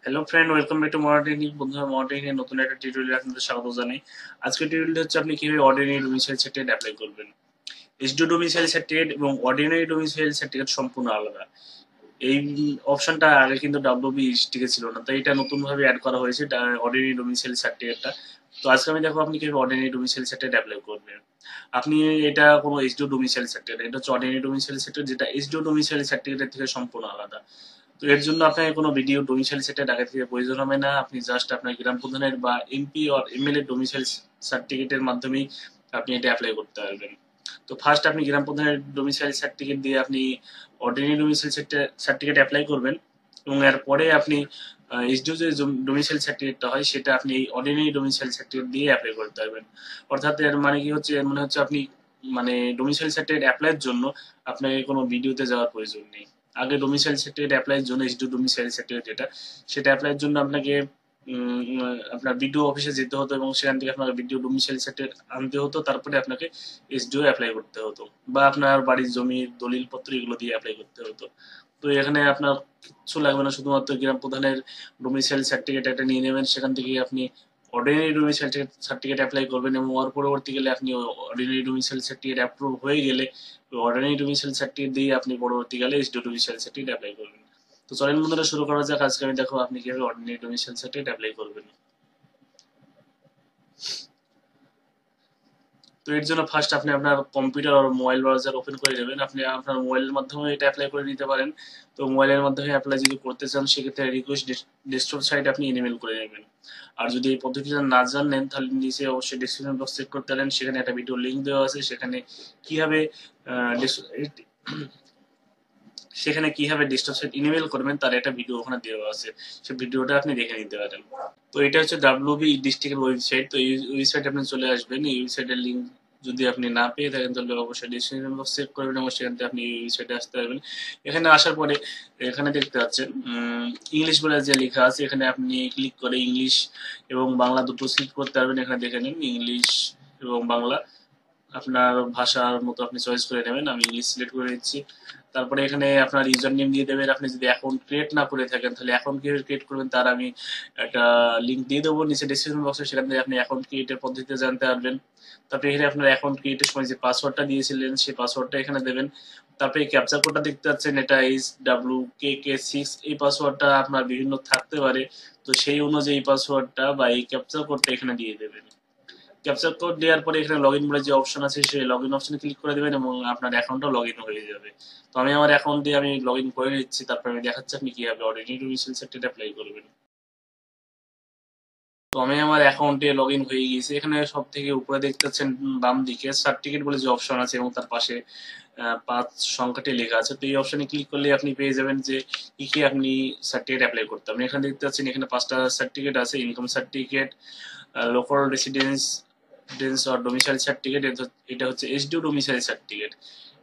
Hello friend, welcome back to মডার্নিং। বন্ধুরা, মডার্নিং নতুন একটা টিউটোরিয়ালে আপনাদের স্বাগত জানাই। আজকের টিউটোরিয়ালটা হচ্ছে আপনি কিভাবে অর্ডিনারি ডোমিসাইল সার্টিফিকেট অ্যাপ্লাই করবেন। এসডিও ডোমিসাইল সার্টিফিকেট এবং অর্ডিনারি ডোমিসাইল সার্টিফিকেট সম্পূর্ণ আলাদা। এই অপশনটা আগে কিন্তু ডাব্লিউবি স্টিকে ছিল না, তাই এটা নতুনভাবে অ্যাড করা হয়েছে অর্ডিনারি ডোমিসাইল সার্টিফিকেটটা। তো আজকে আমি দেখো আপনি কিভাবে অর্ডিনারি ডোমিসাইল সার্টিফিকেট অ্যাপ্লাই করবেন। আপনি এটা কোনো এসডিও ডোমিসাইল সার্টিফিকেট, এটা হচ্ছে অর্ডিনারি ডোমিসাইল সার্টিফিকেট, যেটা এসডিও ডোমিসাইল সার্টিফিকেটের থেকে সম্পূর্ণ আলাদা। তো এর জন্য আপনাকে কোনো ভিডিও ডোমিসাইল সেটের আগে থেকে প্রয়োজন হবে না। আপনি জাস্ট আপনার গ্রাম প্রধানের বা এমপি অর এমএলএ ডোমিসাইল সার্টিফিকেটের মাধ্যমেই আপনি এটা অ্যাপ্লাই করতে পারবেন। তো ফার্স্ট আপনি গ্রাম প্রধানের ডোমিসাইল সার্টিফিকেট দিয়ে আপনি অর্ডিনারি ডোমিসাইল সার্টিফিকেট অ্যাপ্লাই করবেন, এবং এরপরে আপনি এসডিও যে ডোমিসাইল সার্টিফিকেটটা হয় সেটা আপনি অর্ডিনারি ডোমিসাইল সার্টিফিকেট দিয়ে অ্যাপ্লাই করতে পারবেন। অর্থাৎ এর মানে কি হচ্ছে, এর মানে হচ্ছে আপনি মানে ডোমিসাইল সার্টিফিকেট অ্যাপ্লাইয়ের জন্য আপনাকে কোনো ভিডিওতে যাওয়ার প্রয়োজন নেই। আগে ডোমিসাইল সার্টিফিকেট অ্যাপ্লাইয়ের জন্য এসডিও ডোমিসাইল সার্টিফিকেট যেটা, সেটা অ্যাপ্লাইয়ের জন্য আপনাকে আপনার বিডিও অফিসে যেতে হতো এবং সেখান থেকে আপনাকে বিডিও ডোমিসাইল সার্টিফিকেট আনতে হতো, তারপরে আপনাকে এসডিও অ্যাপ্লাই করতে হতো, বা আপনার বাড়ির জমির দলিলপত্র এগুলো দিয়ে অ্যাপ্লাই করতে হতো। তো এখানে আপনার কিচ্ছু লাগবে না, শুধুমাত্র গ্রাম প্রধানের ডোমিসাইল সার্টিফিকেট একটা নিয়ে নেবেন, সেখান থেকে আপনি অর্ডিনারি ডোমিসাইল সার্টিফিকেট অ্যাপ্লাই করবেন, এবং ওর পরবর্তীকালে আপনি অর্ডিনারি ডোমিসাইল সার্টিফিকেট অ্যাপ্রুভ হয়ে গেলে অর্ডিনারি ডোমিসাইল সার্টিফিকেট দিয়ে আপনি পরবর্তীকালে এসডিও ডোমিসাইল সার্টিফিকেট অ্যাপ্লাই করবেন। তো চলেন বন্ধুরা, শুরু করা যাক। আজকে আমি দেখো আপনি কিভাবে অর্ডিনারি ডোমিসাইল সার্টিফিকেট অ্যাপ্লাই করবেন। তো এর জন্য ফার্স্ট আপনি আপনার কম্পিউটার আর মোবাইল ব্রাউজার ওপেন করে নেবেন। আপনি আপনার মোবাইলের মাধ্যমে এটা অ্যাপ্লাই করে নিতে পারেন। তো মোবাইলের মাধ্যমে অ্যাপ্লাই যদি করতে চান, সেক্ষেত্রে রিকোয়েস্ট ডেস্কটপ সাইট আপনি ইনেবল করে নেবেন। আর যদি এই পদ্ধতিটা না জানেন, তাহলে নিচে অবশ্যই ডিসক্রিপশন বক্স চেক করতে পারেন, সেখানে একটা ভিডিও লিঙ্ক দেওয়া আছে, কিভাবে আহ, ডিস- সেখানে কিভাবে ডেস্কটপ সাইট ইনেবল করবেন তার একটা ভিডিও ওখানে দেওয়া আছে, সেই ভিডিওটা আপনি দেখে নিতে পারেন। তো এটা হচ্ছে ডাব্লিউবি ডিস্ট্রিক্টের ওয়েবসাইট। তো এই ওয়েবসাইটে আপনি চলে আসবেন। এই ওয়েবসাইটের লিঙ্ক যদি আপনি না পেয়ে থাকেন, তাহলে অবশ্যই ডিসক্রিপশন বক্স চেক করবেন এবং সেখান থেকে আপনি এই ওয়েবসাইটে আসতে পারবেন। এখানে আসার পরে এখানে দেখতে পাচ্ছেন ইংলিশ বলে যে লেখা আছে, এখানে আপনি ক্লিক করে ইংলিশ এবং বাংলা দুটো সিলেক্ট করতে পারবেন। এখানে দেখে নিন ইংলিশ এবং বাংলা আপনার ভাষার মতো আপনি চয়েস করে নেবেন। আমি ইংলিশ সিলেক্ট করে নিচ্ছি। তারপরে এখানে আপনার ইউজার নেম দিয়ে দেবেন। আপনি যদি অ্যাকাউন্ট ক্রিয়েট না করে থাকেন, তাহলে অ্যাকাউন্ট কিভাবে ক্রিয়েট করবেন তার আমি একটা লিঙ্ক দিয়ে দেবো নিচে ডিসক্রিপশন বক্সে, সেখান থেকে আপনি অ্যাকাউন্ট ক্রিয়েটের পদ্ধতিতে জানতে পারবেন। তারপরে এখানে আপনার অ্যাকাউন্ট ক্রিয়েটের সময় যে পাসওয়ার্ডটা দিয়েছিলেন, সেই পাসওয়ার্ডটা এখানে দেবেন। তারপরে এই ক্যাপচার কোডটা দেখতে পাচ্ছেন, এটা HWKK6। এই পাসওয়ার্ডটা আপনার বিভিন্ন থাকতে পারে, তো সেই অনুযায়ী পাসওয়ার্ডটা বা এই ক্যাপচার কোডটা এখানে দিয়ে দেবেন। ক্যাপচার কোড দেওয়ার পরে এখানে লগ ইন বলে যে অপশন আছে, সেই লগ ইন অপশনে ক্লিক করে দেবেন এবং আপনার অ্যাকাউন্টটা লগ ইন হয়ে যাবে। তো আমি আমার অ্যাকাউন্ট দিয়ে আমি লগ ইন করে নিচ্ছি, তারপর আমি দেখাচ্ছি আপনি কিভাবে অর্ডিনারি ডোমিসাইল সার্টিফিকেট অ্যাপ্লাই করবেন। তো আমি আমার অ্যাকাউন্টে লগ ইন হয়ে গিয়েছি। এখানে সব থেকে উপরে দেখতে পাচ্ছেন বাম দিকে সার্টিফিকেট বলে যে অপশন আছে, এবং তার পাশে 5 সংখ্যাটি লেখা আছে। তো এই অপশনে ক্লিক করলে আপনি পেয়ে যাবেন যে কি কি আপনি সার্টিফিকেট অ্যাপ্লাই করতে হবে। এখানে দেখতে পাচ্ছেন এখানে 5টা সার্টিফিকেট আছে: income certificate, local residence or domicile certificate, এটা হচ্ছে এসডিও ডোমিসাইল সার্টিফিকেট,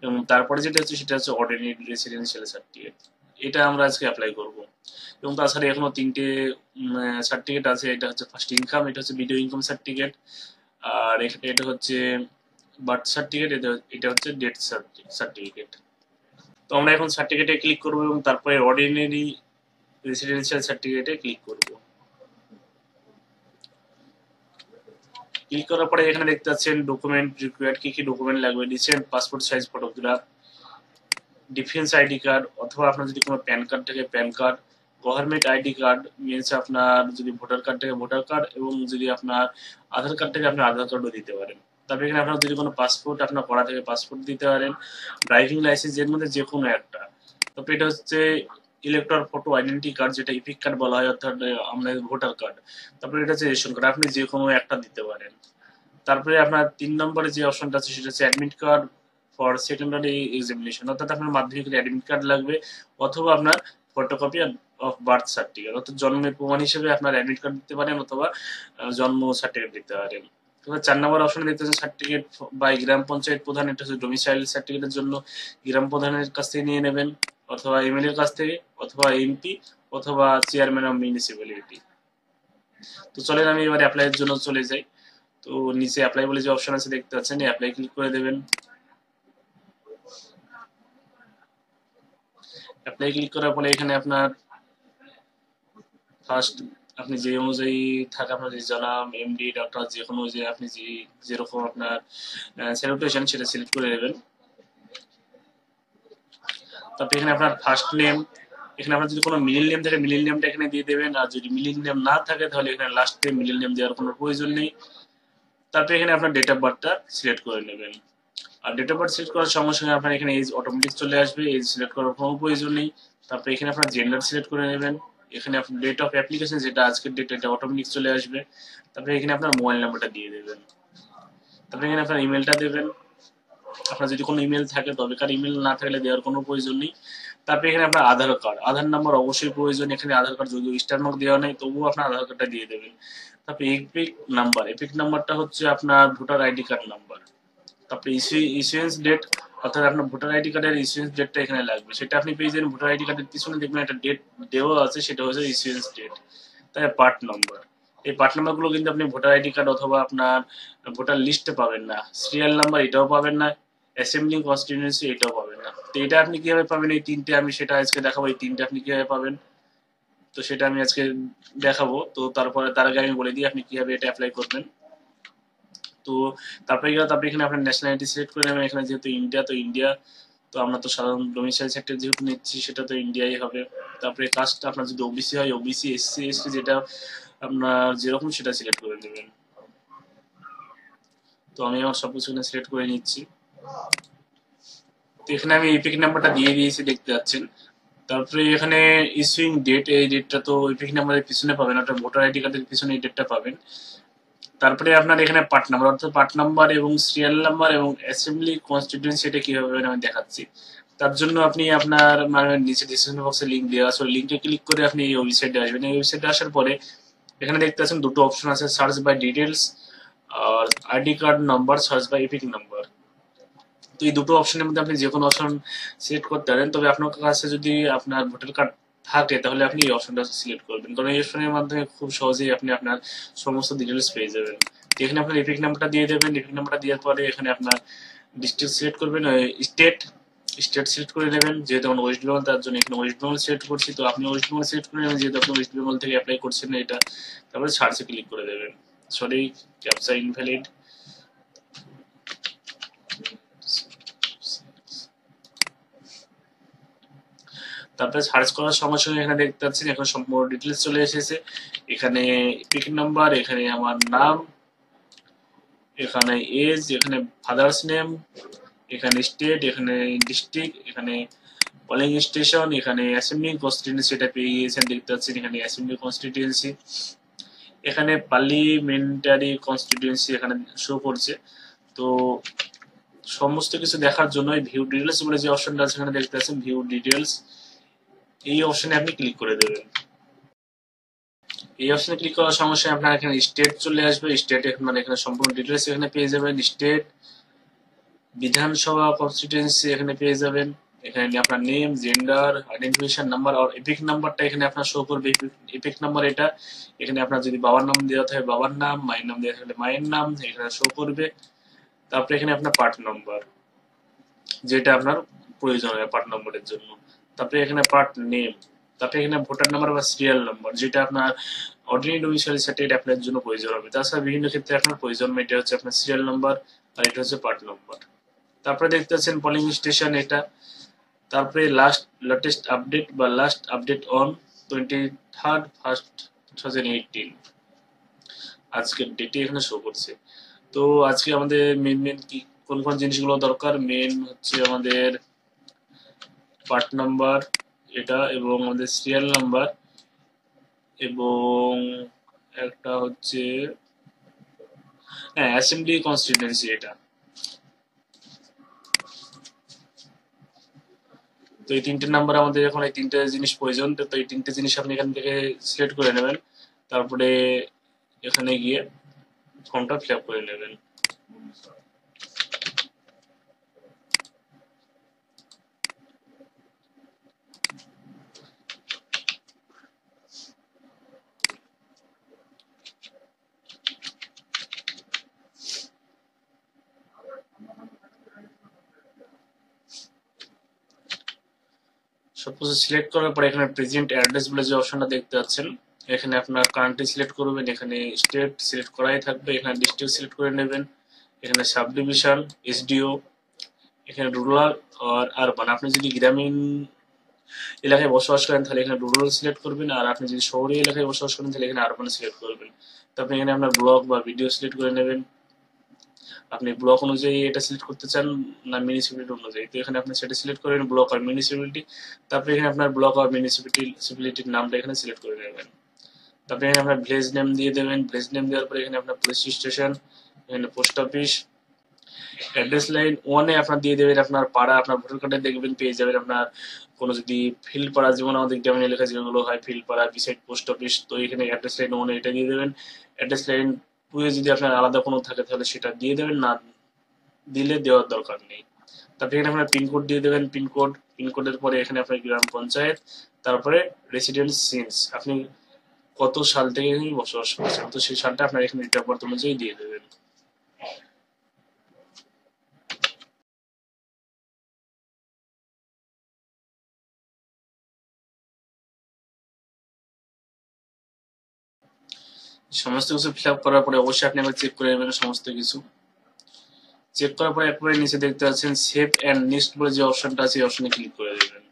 এবং তারপরে যেটা হচ্ছে সেটা হচ্ছে অর্ডিনারি রেসিডেন্সিয়াল সার্টিফিকেট। এটা আমরা আজকে অ্যাপ্লাই করব। এবং তাছাড়া এখনো 3টে সার্টিফিকেট আছে। এটা হচ্ছে ফার্স্ট ইনকাম, এটা হচ্ছে ভিডিও ইনকাম সার্টিফিকেট, আর এটা হচ্ছে বার্থ সার্টিফিকেট, এটা হচ্ছে ডেথ সার্টিফিকেট। তো আমরা এখন সার্টিফিকেটে ক্লিক করবো এবং তারপরে অর্ডিনারি রেসিডেন্সিয়াল সার্টিফিকেটে ক্লিক করব। ক্লিক করার পরে এখানে দেখতে পাচ্ছেন ডকুমেন্ট রিকোয়ার্ড, কি কি ডকুমেন্ট লাগবে। Recent passport size photograph, defence ID card, অথবা আপনার যদি কোনো প্যান কার্ড থাকে pan card, government ID card means আপনার যদি ভোটার কার্ড থাকে ভোটার কার্ড, এবং যদি আপনার আধার কার্ড থাকে আপনি আধার কার্ডও দিতে পারেন। তারপরে এখানে আপনার যদি কোনো পাসপোর্ট আপনার করা থাকে পাসপোর্ট দিতে পারেন, ড্রাইভিং লাইসেন্স, এর মধ্যে যে কোনো একটা। তারপরে এটা হচ্ছে ইলেকট্রাল ফটো আইডেন্টি কার্ড, যেটা ইপিক কার্ড বলা হয়, অর্থাৎ আমাদের ভোটার কার্ড। তারপরে এটা হচ্ছে রেশন কার্ড, আপনি যে কোনো একটা দিতে পারেন। তারপরে আপনার 3 নম্বরে যে অপশনটা আছে সেটা হচ্ছে admit card for secondary examination, অর্থাৎ আপনার মাধ্যমিকের অ্যাডমিট কার্ড লাগবে, অথবা আপনার ফটোকপি অফ বার্থ সার্টিফিকেট, অর্থাৎ জন্মের প্রমাণ হিসেবে আপনার অ্যাডমিট কার্ড দিতে পারেন, অথবা জন্ম সার্টিফিকেট দিতে পারেন। এবার 4 নম্বর অপশনে দেখতে পাচ্ছেন সার্টিফিকেট বাই গ্রাম পঞ্চায়েত প্রধান, এটা হচ্ছে ডোমিসাইল সার্টিফিকেটের জন্য গ্রাম প্রধানের কাছ থেকে নিয়ে নেবেন, অথবা এমএলএ এর কাছ থেকে, অথবা এমপি, অথবা চেয়ারম্যান অফ মিউনিসিপ্যালিটি। তো চলেন আমি এবার অ্যাপ্লাইয়ের জন্য চলে যাই। তো নিচে অ্যাপ্লাই বলে যে অপশন আছে দেখতে পাচ্ছেন, অ্যাপ্লাই ক্লিক করে দেবেন। অ্যাপ্লাই ক্লিক করার পরে এখানে আপনার ফার্স্ট আপনি যে অনুযায়ী থাকে আপনার যে জনাব এমডি ডক্টর যে কোনো যে আপনি যেরকম আপনার স্যালুটেশন সেটা সিলেক্ট করে নেবেন। তারপরে এখানে আপনার ফার্স্ট নেম, এখানে আপনার যদি কোনো মিডল নেম থাকে মিডল নেমটা এখানে দিয়ে দেবেন, আর যদি মিডল নেম না থাকে তাহলে এখানে লাস্টে মিডল নেম দেওয়ার কোনো প্রয়োজন নেই। তারপরে এখানে আপনার ডেট অফ বার্থটা সিলেক্ট করে নেবেন। আর ডেট অফ বার্থ সিলেক্ট করার সঙ্গে সঙ্গে আপনার এখানে এজ অটোমেটিক চলে আসবে, এজ সিলেক্ট করার কোনো প্রয়োজন নেই। তারপরে এখানে আপনার জেন্ডার সিলেক্ট করে নেবেন। এখানে আপনার ডেট অফ অ্যাপ্লিকেশন যেটা আজকের ডেট এটা অটোমেটিক চলে আসবে। তারপরে এখানে আপনার মোবাইল নাম্বারটা দিয়ে দেবেন। তারপরে এখানে আপনার ইমেলটা দেবেন, আপনার যদি কোনো ইমেল থাকে তবেকার, ইমেল না থাকলে দেওয়ার কোনো প্রয়োজন নেই। তারপরে এখানে আপনার আধার কার্ড, আধার নাম্বার অবশ্যই প্রয়োজন। এখানে আধার কার্ড যদিও স্টার মার্ক দেওয়া নেই তবুও আপনার আধার কার্ডটা দিয়ে দেবেন। তারপরে এপিক নাম্বার, এপিক নাম্বারটা হচ্ছে আপনার ভোটার আইডি কার্ড নাম্বার। তারপরে ইস্যুয়েন্স ডেট, অর্থাৎ আপনার ভোটার আইডি কার্ডের ইস্যুয়েন্স ডেটটা এখানে লাগবে, সেটা আপনি পেয়ে যাবেন ভোটার আইডি কার্ডের পিছনে দেখবেন একটা ডেট দেওয়া আছে, সেটা হচ্ছে ইস্যুয়েন্স ডেট। তাই পার্ট নাম্বার, এই পার্ট নাম্বারগুলো কিন্তু আপনি ভোটার আইডি কার্ড অথবা আপনার ভোটার লিস্টে পাবেন না। সিরিয়াল নাম্বার এটাও পাবেন না, অ্যাসেম্বলিং কনস্টিটিউয়েন্সি এটাও পাবেন না। তো এটা আপনি কিভাবে পাবেন, এই তিনটে আমি সেটা আজকে দেখাবো, এই তিনটে আপনি কিভাবে পাবেন তো সেটা আমি আজকে দেখাবো। তো তার আগে আমি বলে দিই আপনি কিভাবে এটা অ্যাপ্লাই করবেন। তো তারপরে এখানে আপনার ন্যাশনালিটি সিলেক্ট করে নেবেন। এখানে যেহেতু ইন্ডিয়া, তো ইন্ডিয়া, তো আমরা তো সাধারণ ডোমিসাইল সেক্টর যেহেতু নিচ্ছি সেটা তো ইন্ডিয়াই হবে। তারপরে কাস্ট আপনার যদি ওবিসি হয় ওবিসি, এসসি এসটি যেটা আপনার যেরকম সেটা সিলেক্ট করে নেবেন। তো আমি আমার সবকিছু এখানে সিলেক্ট করে নিচ্ছি। তো এখানে আমি এপিক নাম্বারটা দিয়ে দিয়েছি দেখতে পাচ্ছেন। তারপরে এখানে ইস্যুইং ডেট, এই ডেটটা তো এপিক নাম্বারের পিছনে পাবেন, অর্থাৎ ভোটার আইডি কার্ডের পিছনে এই ডেটটা পাবেন। তারপরে আপনার এখানে পার্ট নাম্বার, অর্থাৎ পার্ট নাম্বার এবং সিরিয়াল নাম্বার এবং অ্যাসেম্বলি কনস্টিটিউয়েন্সি এটা কিভাবে পাবেন আমি দেখাচ্ছি। তার জন্য আপনি আপনার মানে নিচে ডিসক্রিপশন বক্সে লিঙ্ক দেওয়া আছে, ওই লিঙ্কে ক্লিক করে আপনি এই ওয়েবসাইটে আসবেন। এই ওয়েবসাইটে আসার পরে এখানে দেখতে পাচ্ছেন দুটো অপশন আছে, সার্চ বাই ডিটেলস আর ID card number search by EPIC number. তো এই দুটো অপশনের মধ্যে আপনি যে কোনো অপশন সিলেক্ট করতে পারেন, তবে আপনার কাছে যদি আপনার ভোটার কার্ড থাকে তাহলে আপনি এই অপশনটা সিলেক্ট করবেন, কারণ এই অপশনের মাধ্যমে খুব সহজেই আপনি আপনার সমস্ত ডিটেলস পেয়ে যাবেন। তো এখানে আপনার এপিক নাম্বারটা দিয়ে দেবেন। এপিক নাম্বারটা দেওয়ার পরে এখানে আপনার ডিস্ট্রিক্ট সিলেক্ট করবেন, স্টেট স্টেট সিলেক্ট করে নেবেন। যেহেতু আমরা ওয়েস্ট বেঙ্গল তার জন্য এখানে ওয়েস্ট বেঙ্গল সিলেক্ট করছি, তো আপনি ওয়েস্ট বেঙ্গল সিলেক্ট করে নেবেন যেহেতু আপনি ওয়েস্ট বেঙ্গল থেকে অ্যাপ্লাই করছেন না এটা। তারপরে সার্চে ক্লিক করে দেবেন। Sorry, captcha invalid. তারপরে সার্চ করার সঙ্গে সঙ্গে এখানে দেখতে পাচ্ছেন এখন সম্পূর্ণ ডিটেলস চলে এসেছে। এখানে পিক নাম্বার, এখানে আমার নাম, এখানে এজ, এখানে ফাদার্স নেম, এখানে স্টেট, এখানে ডিস্ট্রিক্ট, এখানে পোলিং স্টেশন, এখানে অ্যাসেম্বলি কনস্টিটিউয়েন্সি এটা পেয়ে গিয়েছেন দেখতে পাচ্ছেন। এখানে অ্যাসেম্বলি কনস্টিটিউয়েন্সি, এখানে পার্লিমেন্টারি কনস্টিটিউয়েন্সি এখানে শো করছে। তো সমস্ত কিছু দেখার জন্য ভিউ ডিটেলস বলে যে অপশনটা আছে এখানে দেখতে পাচ্ছেন ভিউ ডিটেলস, এই অপশনে আপনি ক্লিক করে দেবেন। এই অপশনে ক্লিক করার সঙ্গে সঙ্গে আপনার এখানে স্টেট চলে আসবে। স্টেট আপনার এখানে সম্পূর্ণ ডিটেলস এখানে পেয়ে যাবেন। স্টেট, বিধানসভা কনস্টিটিউয়েন্সি এখানে পেয়ে যাবেন। এখানে আপনার নেম, জেন্ডার, আইডেন্টিফিকেশন নাম্বার আর এপিক নাম্বারটা এখানে আপনার শো করবে। এপিক নাম্বার এটা, এখানে আপনার যদি বাবার নাম দেওয়া থাকে বাবার নাম, মায়ের নাম দেওয়া থাকলে মায়ের নাম এখানে শো করবে। তারপরে এখানে আপনার পার্ট নাম্বার যেটা আপনার প্রয়োজন হয় পার্ট নাম্বারের জন্য। তারপরে এখানে পার্ট নেম, তারপরে এখানে ভোটার নাম্বার বা সিরিয়াল নাম্বার যেটা আপনার অর্ডিনারি ডোমিসাইল সার্টিফিকেট অ্যাপ্লাইয়ের জন্য প্রয়োজন হবে। তাছাড়া বিভিন্ন ক্ষেত্রে আপনার প্রয়োজন, এটা হচ্ছে আপনার সিরিয়াল নাম্বার আর এটা হচ্ছে পার্ট নাম্বার। তারপরে দেখতে পাচ্ছেন পোলিং স্টেশন এটা। তারপরে লেটেস্ট আপডেট বা last update on 23rd 1st 2018 আজকের ডেটে এখানে শো করছে। তো আজকে আমাদের মেন কি কোন কোন জিনিসগুলো দরকার, মেন হচ্ছে আমাদের পার্ট নাম্বার এটা এবং আমাদের সিরিয়াল নাম্বার এবং একটা হচ্ছে হ্যাঁ অ্যাসেম্বলি কনস্টিটিউয়েন্সি এটা। তো এই তিনটে নাম্বার আমাদের এখন এই তিনটে জিনিস প্রয়োজন। তো এই তিনটে জিনিস আপনি এখান থেকে সিলেক্ট করে নেবেন, তারপরে এখানে গিয়ে ফর্মটা ফিল আপ করে নেবেন। সবকিছু সিলেক্ট করার পরে এখানে প্রেজেন্ট অ্যাড্রেস বলে যে অপশনটা দেখতে পাচ্ছেন এখানে আপনার কান্ট্রি সিলেক্ট করবেন, এখানে স্টেট সিলেক্ট করাই থাকবে, এখানে ডিস্ট্রিক্ট সিলেক্ট করে নেবেন, এখানে সাব ডিভিশন, এসডিও, এখানে রুরাল আর আরবান। আপনি যদি গ্রামীণ এলাকায় বসবাস করেন তাহলে এখানে রুরাল সিলেক্ট করবেন, আর আপনি যদি শহরি এলাকায় বসবাস করেন তাহলে এখানে আরবান সিলেক্ট করবেন। তো আপনি এখানে আপনার ব্লক বা ভিডিও সিলেক্ট করে নেবেন, আপনি ব্লক অনুযায়ী এটা সিলেক্ট করতে চান না মিউনিসিপ্যালিটি অনুযায়ী, তো এখানে আপনি সেটা সিলেক্ট করবেন ব্লক আর মিউনিসিপ্যালিটি। তারপরে এখানে আপনার ব্লক আর মিউনিসিপ্যালিটির নামটা এখানে সিলেক্ট করে নেবেন। তারপরে এখানে আপনার ভিলেজ নেম দিয়ে দেবেন, ভিলেজ নেম দেওয়ার পরে এখানে আপনার পুলিশ স্টেশন, এখানে পোস্ট অফিস, অ্যাড্রেস লাইন ওয়ানে আপনার দিয়ে দেবেন আপনার পাড়া, আপনার ভোটার কার্ডে দেখবেন পেয়ে যাবেন আপনার কোনো যদি ফিল্ড পাড়া, যেমন আমাদের গ্রামীণ এলাকা যেগুলো হয় ফিল্ড পাড়া বিসাইড পোস্ট অফিস, তো এখানে অ্যাড্রেস লাইন ওয়ানে এটা দিয়ে দেবেন। অ্যাড্রেস লাইন টু এ যদি আপনার আলাদা কোনো থাকে তাহলে সেটা দিয়ে দেবেন, না দিলে দেওয়ার দরকার নেই। তারপরে এখানে আপনার পিনকোড দিয়ে দেবেন, পিনকোডের পরে এখানে আপনার গ্রাম পঞ্চায়েত, তারপরে রেসিডেন্স সিন্স আপনি কত সাল থেকে বসবাস করছেন, তো সেই সালটা আপনার এখানে ডেট অফ বার্থ অনুযায়ী দিয়ে দেবেন। সমস্ত কিছু ফিল আপ করার পরে অবশ্যই আপনি আবার চেক করে নেবেন সমস্ত কিছু। চেক করার পরে একবারে নিচে দেখতে পাচ্ছেন সেভ এন্ড নেক্সট বলে যে অপশনটা আছে, এই অপশনে ক্লিক করে দেবেন।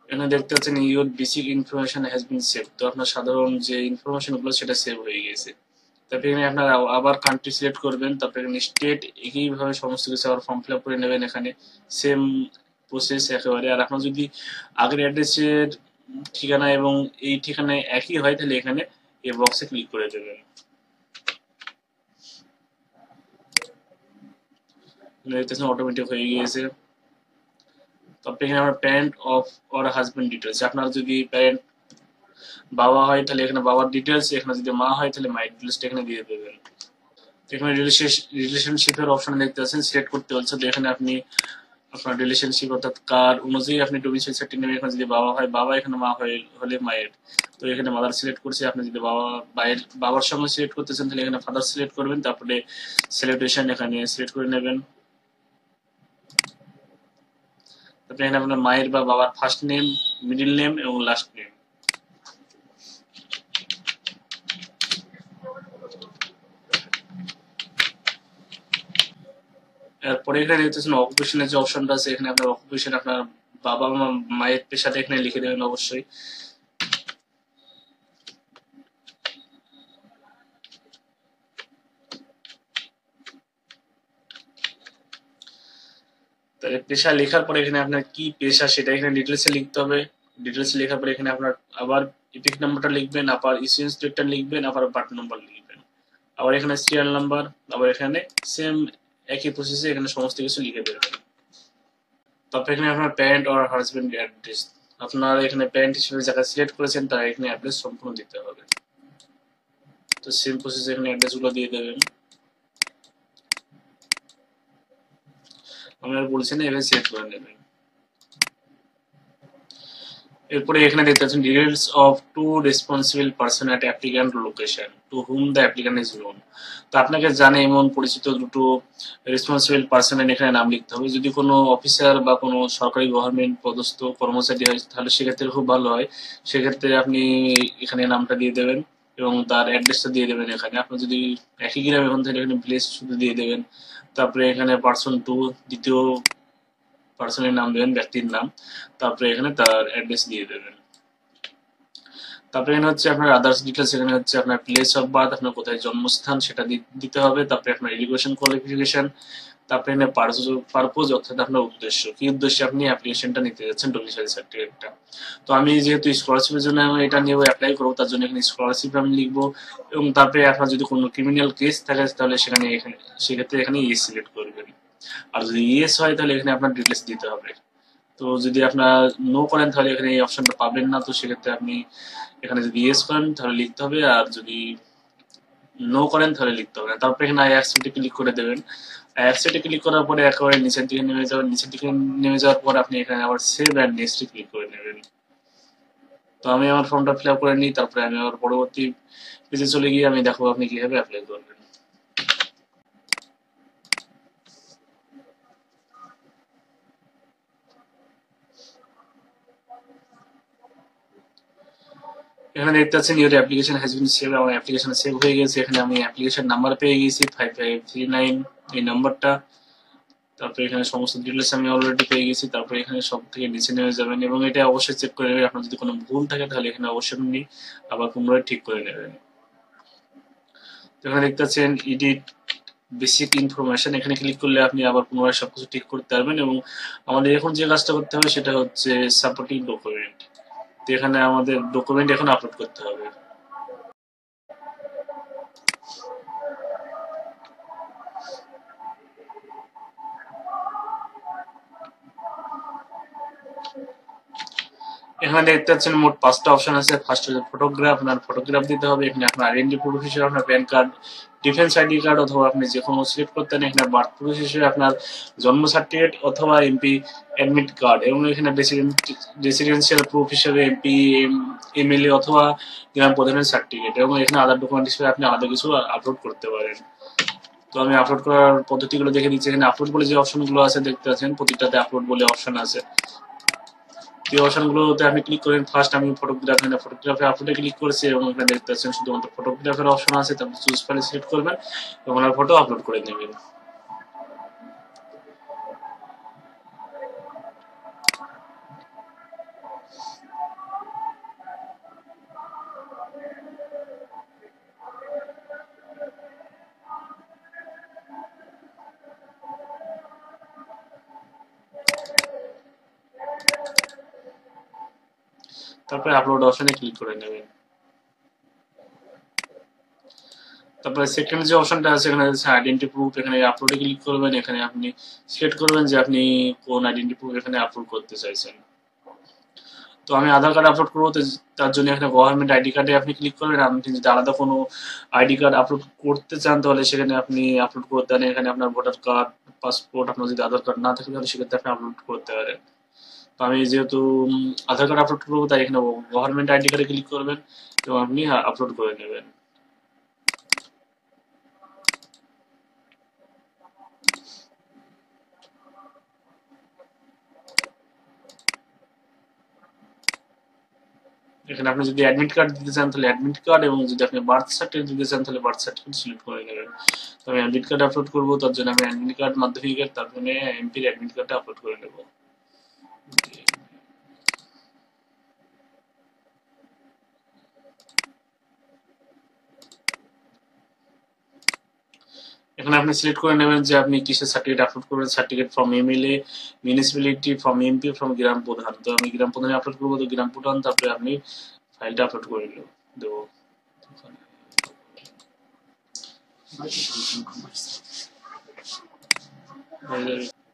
এখানে দেখতে পাচ্ছেন your basic information has been save, তো আপনার সাধারণ যে ইনফরমেশন গুলো সেটা সেভ হয়ে গেছে। তারপরে এখানে আপনার আবার কান্ট্রি সিলেক্ট করবেন, তারপরে এখানে স্টেট, একইভাবে সমস্ত কিছু আবার ফর্ম ফিল আপ করে নেবেন, এখানে সেম প্রসেস একেবারে। আর আপনার যদি আগের অ্যাড্রেসের ঠিকানা এবং এই ঠিকানায় একই হয় তাহলে এখানে এই বক্সে ক্লিক করে দেবেন। দেখতেছেন অটোমেটিক হয়ে গিয়েছে। তারপরে এখানে আমার parent of or husband details, আপনার যদি প্যারেন্ট বাবা হয় তাহলে এখানে বাবার ডিটেলস, এখানে যদি মা হয় তাহলে মায়ের ডিটেলসটা এখানে দিয়ে দেবেন। এখানে রিলেশনশিপের অপশন দেখতে পাচ্ছেন, সিলেক্ট করতে বলছে, তো এখানে আপনি আপনার রিলেশনশিপ অর্থাৎ কার অনুযায়ী আপনি ডোমিসাইল সেটিং নেবেন। এখানে যদি বাবা হয় বাবা, এখানে মা হলে মায়ের, তো এখানে মাদার সিলেক্ট করছি। আপনি যদি বাবার সঙ্গে সিলেক্ট করতে চান তাহলে এখানে ফাদার সিলেক্ট করবেন, তারপরে সেলিব্রেশন এখানে সিলেক্ট করে নেবেন। তারপরে এখানে আপনার মায়ের বা বাবার ফার্স্ট নেম, মিডিল নেম এবং লাস্ট নেম। এরপরে এখানে দেখতেছেন অকুপেশনের যে অপশনটা আছে, এখানে আপনার অকুপেশন আপনার বাবা মা মায়ের পেশাটা এখানে লিখে দেবেন অবশ্যই। তাহলে পেশা লেখার পরে এখানে আপনার কি পেশা সেটা এখানে ডিটেলসে লিখতে হবে। ডিটেলসে লেখার পরে এখানে আপনার আবার ইপিক নাম্বারটা লিখবেন, আবার ইসিএস ডেটটা লিখবেন, আবার পার্ট নাম্বার লিখবেন, আবার এখানে সিরিয়াল নাম্বার, আবার এখানে সেম একই প্রসেসে এখানে সমস্ত কিছু লিখে দেবেন। তারপর এখানে আপনার প্যারেন্ট অর হাজবেন্ড অ্যাড্রেস, আপনার এখানে প্যারেন্ট হিসেবে যারা সিলেক্ট করেছেন তার এখানে অ্যাড্রেস সম্পূর্ণ দিতে হবে। তো সেম প্রসেসে এখানে অ্যাড্রেসগুলো দিয়ে দেবেন। আমি আর বলছি না, এভাবে সিলেক্ট করে নেবেন। এরপরে এখানে দেখতে পাচ্ছেন details of two responsible person at applicant location to whom the applicant is known, তো আপনাকে জানে এমন পরিচিত দুটো রেসপন্সিবল পারসনের এখানে নাম লিখতে হবে। যদি কোনো অফিসার বা কোনো সরকারি গভর্নমেন্ট পদস্থ কর্মচারী হয় তাহলে সেক্ষেত্রে খুব ভালো হয়, সেক্ষেত্রে আপনি এখানে নামটা দিয়ে দেবেন এবং তার অ্যাড্রেসটা দিয়ে দেবেন। এখানে আপনি যদি একই গ্রামে হন তাহলে এখানে ভিলেজ শুধু দিয়ে দেবেন। তারপরে এখানে পার্সন টু, দ্বিতীয় পার্সনের নাম দেবেন, ব্যক্তির নাম, তারপরে এখানে তার অ্যাড্রেস দিয়ে দেবেন। তারপরে এখানে হচ্ছে আপনার আদার্স ডিটেলস, এখানে হচ্ছে আপনার প্লেস অফ বার্থ, আপনার কোথায় জন্মস্থান সেটা দিতে হবে। তারপরে আপনার এডুকেশন কোয়ালিফিকেশন, তারপরে এখানে পারপোজ অর্থাৎ আপনার উদ্দেশ্য, কি উদ্দেশ্যে আপনি অ্যাপ্লিকেশনটা নিতে যাচ্ছেন ডোমিসাইল সার্টিফিকেটটা। তো আমি যেহেতু স্কলারশিপের জন্য এটা নিয়ে অ্যাপ্লাই করবো, তার জন্য এখানে স্কলারশিপ আমি লিখবো, এবং তারপরে আপনার যদি কোনো ক্রিমিনাল কেস থাকে তাহলে সেক্ষেত্রে এখানে ইয়েস সিলেক্ট করবেন। আর যদি ইয়েস হয় তাহলে এখানে আপনার ডিটেলস দিতে হবে। তো যদি আপনার নো করেন তাহলে এখানে এই অপশনটা পাবেন না, তো সেক্ষেত্রে আপনি এখানে যদি ইয়েস করেন তাহলে লিখতে হবে, আর যদি নো করেন তাহলে লিখতে হবে না। তারপরে এখানে আই অ্যাকসেপ্টে ক্লিক করে দেবেন। আই অ্যাকসেপ্টে ক্লিক করার পরে একেবারে নিচের দিকে নেমে যাবেন, নিচের দিকে নেমে যাওয়ার পর আপনি এখানে আবার সেভ অ্যান্ড নেক্সটে ক্লিক করে নেবেন। তো আমি আমার ফর্মটা ফিল আপ করে নিই, তারপরে আমি আবার পরবর্তী পেজে চলে গিয়ে আমি দেখবো আপনি কিভাবে অ্যাপ্লাই করবেন। এখানে দেখতে পাচ্ছেন your application has been save, আমার অ্যাপ্লিকেশন সেভ হয়ে গেছে। এখানে আমি অ্যাপ্লিকেশন নাম্বার পেয়ে গেছি 5539 এই নাম্বারটা। তারপরে এখানে সমস্ত ডিটেলস আমি অলরেডি পেয়ে গেছি। তারপরে এখানে সব থেকে নিচে নেমে যাবেন এবং এটা অবশ্যই চেক করে নেবেন। আপনার যদি কোনো ভুল থাকে তাহলে এখানে অবশ্যই আপনি আবার পুনরায় ঠিক করে নেবেন। তো এখানে দেখতে পাচ্ছেন এডিট বেসিক ইনফরমেশন, এখানে ক্লিক করলে আপনি আবার পুনরায় সবকিছু ঠিক করতে পারবেন। এবং আমাদের এখন যে কাজটা করতে হবে সেটা হচ্ছে সাপোর্টিং ডকুমেন্ট। তো এখানে আমাদের ডকুমেন্ট এখন আপলোড করতে হবে। এখানে দেখতে পাচ্ছেন মোট 5টা অপশন আছে। ফার্স্ট হচ্ছে ফটোগ্রাফ, আপনার ফটোগ্রাফ দিতে হবে। এখানে আপনার আইডেন্টি প্রুফ হিসেবে আপনার pan card, defence ID card অথবা আপনি যে কোনো সিলেক্ট করতে পারেন। এখানে বার্থ প্রুফ হিসেবে আপনার জন্ম সার্টিফিকেট অথবা এমপি অ্যাডমিট কার্ড, এবং এখানে রেসিডেন্সিয়াল প্রুফ হিসেবে এমপি, এমএলএ অথবা গ্রাম প্রধানের সার্টিফিকেট, এবং এখানে আদার ডকুমেন্ট হিসেবে আপনি আলাদা কিছু আপলোড করতে পারেন। তো আমি আপলোড করার পদ্ধতিগুলো দেখে দিচ্ছি। এখানে আপলোড বলে যে অপশনগুলো আছে দেখতে পাচ্ছেন, প্রতিটাতে আপলোড বলে অপশন আছে। এই অপশনগুলোতে আপনি ক্লিক করেন। ফার্স্ট আমি ফটোগ্রাফে আপলোডে ক্লিক করেছি এবং এখানে দেখতে পাচ্ছেন শুধুমাত্র ফটোগ্রাফের অপশন আছে। তারপর চুজ ফাইল সিলেক্ট করবেন এবং আপনার ফটো আপলোড করে নেবেন। তারপরে আপলোড অপশনে ক্লিক করে নেবেন। তারপরে সেকেন্ড যে অপশনটা আছে এখানে আইডেন্টি প্রুফ, এখানে আপলোডে ক্লিক করবেন। এখানে আপনি সিলেক্ট করবেন যে আপনি কোন আইডেন্টি প্রুফ এখানে আপলোড করতে চাইছেন। তো আমি আধার কার্ড আপলোড করবো, তো তার জন্য এখানে গভর্নমেন্ট আইডি কার্ডে আপনি ক্লিক করবেন। আপনি যদি আলাদা কোনো আইডি কার্ড আপলোড করতে চান তাহলে সেখানে আপনি আপলোড করতে পারেন। এখানে আপনার ভোটার কার্ড, পাসপোর্ট, আপনার যদি আধার কার্ড না থাকে তাহলে সেক্ষেত্রে আপনি আপলোড করতে পারেন। তো আমি যেহেতু আধার কার্ড আপলোড করবো তাই এখানে গভর্নমেন্ট আইডি কার্ডে ক্লিক করবেন এবং আপনি আপলোড করে নেবেন। এখানে আপনি যদি অ্যাডমিট কার্ড দিতে চান তাহলে অ্যাডমিট কার্ড, এবং যদি আপনি বার্থ সার্টিফিকেট দিতে চান তাহলে বার্থ সার্টিফিকেট সিলেক্ট করে নেবেন। তো আমি অ্যাডমিট কার্ড আপলোড করবো, তার জন্য আমি অ্যাডমিট কার্ড, মাধ্যমিকের, তারপরে এমপির অ্যাডমিট কার্ডটা আপলোড করে নেবো। এখানে আপনি সিলেক্ট করে নেবেন যে আপনি কিসের সার্টিফিকেট আপলোড করবেন। Certificate from MLA, municipality, from MP, from গ্রাম প্রধান। তো আমি গ্রাম প্রধানে আপলোড করবো, তো গ্রাম প্রধান। তারপরে আপনি ফাইলটা আপলোড করে দেবো।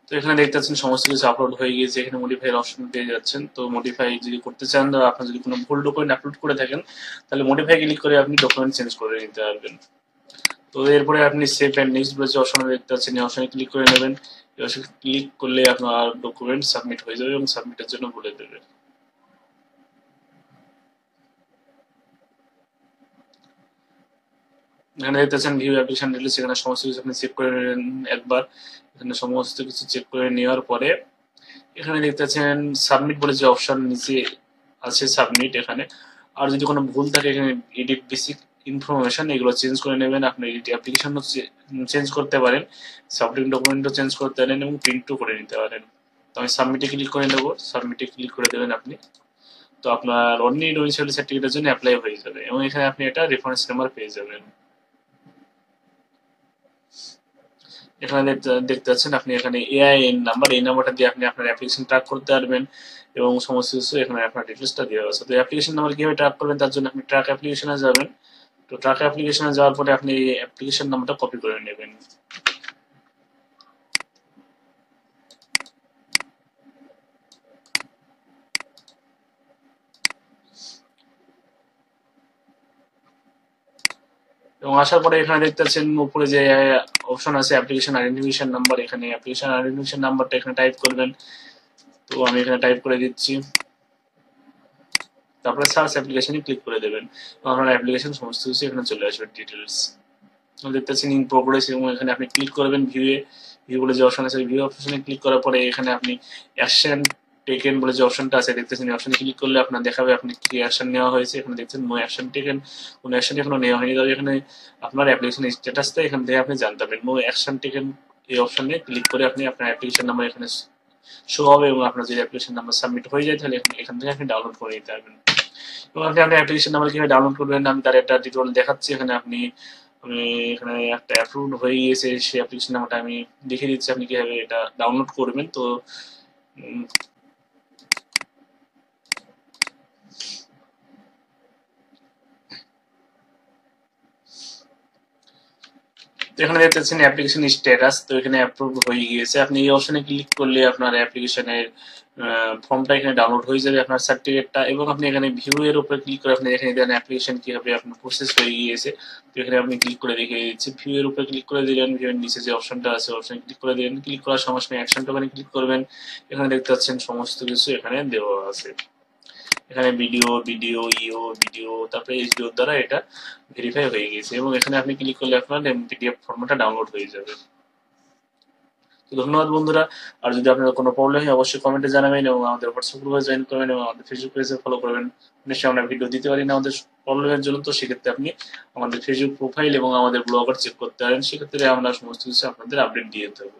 তো এখানে দেখতে পাচ্ছেন সমস্ত কিছু আপলোড হয়ে গিয়েছে। এখানে মডিফাই অপশন পেয়ে যাচ্ছেন। তো মডিফাই যদি করতে চান, বা আপনার যদি কোনো ভুল ডকুমেন্ট আপলোড করে থাকেন তাহলে মডিফাই ক্লিক করে আপনি ডকুমেন্ট চেঞ্জ করে নিতে পারবেন। তো এরপরে আপনি সেভ এন্ড নেক্সট বলে যে অপশন দেখতে পাচ্ছেন এই অপশনে ক্লিক করে নেবেন। এই অপশনে ক্লিক করলে আপনার ডকুমেন্ট সাবমিট হয়ে যাবে এবং সাবমিটের জন্য বলে দেবে। এখানে দেখতেছেন ভিউ অ্যাপ্লিকেশন ডিটেইলস, এখানে সমস্ত কিছু আপনি চেক করে নেন একবার। এখানে সমস্ত কিছু চেক করে নেওয়ার পরে এখানে দেখতেছেন সাবমিট বলে যে অপশন নিচে আছে সাবমিট। এখানে আর যদি কোনো ভুল থাকে এখানে এডিট বেসিক ইনফরমেশন, এগুলো চেঞ্জ করে নেবেন। আপনি এডিট অ্যাপ্লিকেশনও চেঞ্জ করতে পারেন, সাবমিট ডকুমেন্টও চেঞ্জ করতে পারেন এবং প্রিন্টও করে নিতে পারেন। তো আমি সাবমিটে ক্লিক করে নেবো। সাবমিটে ক্লিক করে দেবেন আপনি। তো আপনার অনলি ডোমিসাইল সার্টিফিকেটের জন্য অ্যাপ্লাই হয়ে যাবে এবং এখানে আপনি একটা রেফারেন্স নাম্বার পেয়ে যাবেন। এখানে দেখতে পাচ্ছেন আপনি এখানে এআইএন নাম্বার, এই নাম্বারটা দিয়ে আপনি আপনার অ্যাপ্লিকেশন ট্র্যাক করতে পারবেন এবং সমস্ত কিছু এখানে আপনার ডিটেলসটা দেওয়া আছে। তো অ্যাপ্লিকেশন নাম্বার কিভাবে ট্র্যাক করবেন তার জন্য আপনি ট্র্যাক অ্যাপ্লিকেশনে যাবেন। তো ট্র্যাক অ্যাপ্লিকেশনে যাওয়ার পরে আপনি অ্যাপ্লিকেশন নাম্বারটা কপি করে নেবেন। এবং আসার পরে এখানে দেখতে পাচ্ছেন উপরে যে অপশন আছে অ্যাপ্লিকেশন আইডেন্টিফিকেশন নাম্বার, এখানে অ্যাপ্লিকেশন আইডেন্টিফিকেশন নাম্বারটা এখানে টাইপ করবেন। তো আমি এখানে টাইপ করে দিচ্ছি। তারপরে সার্চ অ্যাপ্লিকেশনে ক্লিক করে দেবেন এবং আপনার অ্যাপ্লিকেশন সমস্ত কিছু এখানে চলে আসবে ডিটেলস। দেখতে পাচ্ছেন ইন প্রোগ্রেস, এবং এখানে আপনি ক্লিক করবেন ভিউ বলে যে অপশন আছে ভিউ অপশনে ক্লিক করার পরে এখানে আপনি অ্যাকশন টেকেন বলে যে অপশনটা আছে দেখতেছেন, এই অপশনে ক্লিক করলে আপনার দেখাবে আপনি কি অ্যাকশন নেওয়া হয়েছে। এখানে দেখছেন নো অ্যাকশন টেকেন, কোনো অ্যাকশন এখনো নেওয়া হয়নি। তবে এখানে আপনার অ্যাপ্লিকেশন স্ট্যাটাসটা এখান থেকে আপনি জানতে পারবেন। নো অ্যাকশন টেকেন এই অপশনে ক্লিক করে আপনি আপনার অ্যাপ্লিকেশন নাম্বার এখানে শো হবে, এবং আপনার যদি অ্যাপ্লিকেশন নাম্বার সাবমিট হয়ে যায় তাহলে এখান থেকে আপনি ডাউনলোড করে নিতে পারবেন। এবং আপনি আপনার অ্যাপ্লিকেশন নাম্বার কিভাবে ডাউনলোড করবেন আমি তার একটা টিউটোরিয়াল দেখাচ্ছি। এখানে আমি এখানে একটা অ্যাপ্রুভ হয়ে গিয়েছে, সেই অ্যাপ্লিকেশন নাম্বারটা আমি দেখিয়ে দিচ্ছি আপনি কিভাবে এটা ডাউনলোড করবেন। তো এখানে দেখতে পাচ্ছেন অ্যাপ্লিকেশন স্ট্যাটাস, তো এখানে অ্যাপ্রুভ হয়ে গিয়েছে। আপনি এই অপশনে ক্লিক করলে আপনার অ্যাপ্লিকেশনের ফর্মটা এখানে ডাউনলোড হয়ে যাবে, আপনার সার্টিফিকেটটা। এবং আপনি এখানে ভিউ এর উপরে ক্লিক করে আপনি এখানে দেন অ্যাপ্লিকেশন কিভাবে আপনার প্রসেস হয়ে গিয়েছে। তো এখানে আপনি ক্লিক করে দেখিয়ে দিচ্ছি, ভিউ এর উপরে ক্লিক করে দিলেন, ভিউ এর নিচে যে অপশনটা আছে অপশনে ক্লিক করে দিলেন। ক্লিক করার সময় অ্যাকশনটা ওখানে ক্লিক করবেন। এখানে দেখতে পাচ্ছেন সমস্ত কিছু এখানে দেওয়া আছে। এখানে ভিডিও তারপরে এইচডিও দ্বারা এটা ভেরিফাই হয়ে গেছে, এবং এখানে আপনি ক্লিক করলে আপনার পিডিএফ ফর্মটা ডাউনলোড হয়ে যাবে। তো ধন্যবাদ বন্ধুরা। আর যদি আপনার কোনো প্রবলেম হয় অবশ্যই কমেন্টে জানাবেন, এবং আমাদের হোয়াটসঅ্যাপ গ্রুপে জয়েন করবেন, এবং আমাদের ফেসবুক পেজে ফলো করবেন। নিশ্চয়ই আমরা ভিডিও দিতে পারি না আমাদের প্রবলেমের জন্য, তো সেক্ষেত্রে আপনি আমাদের ফেসবুক প্রোফাইল এবং আমাদের ব্লগার চেক করতে পারেন। সেক্ষেত্রে আমরা সমস্ত কিছু আপনাদের আপডেট দিয়ে দেবো।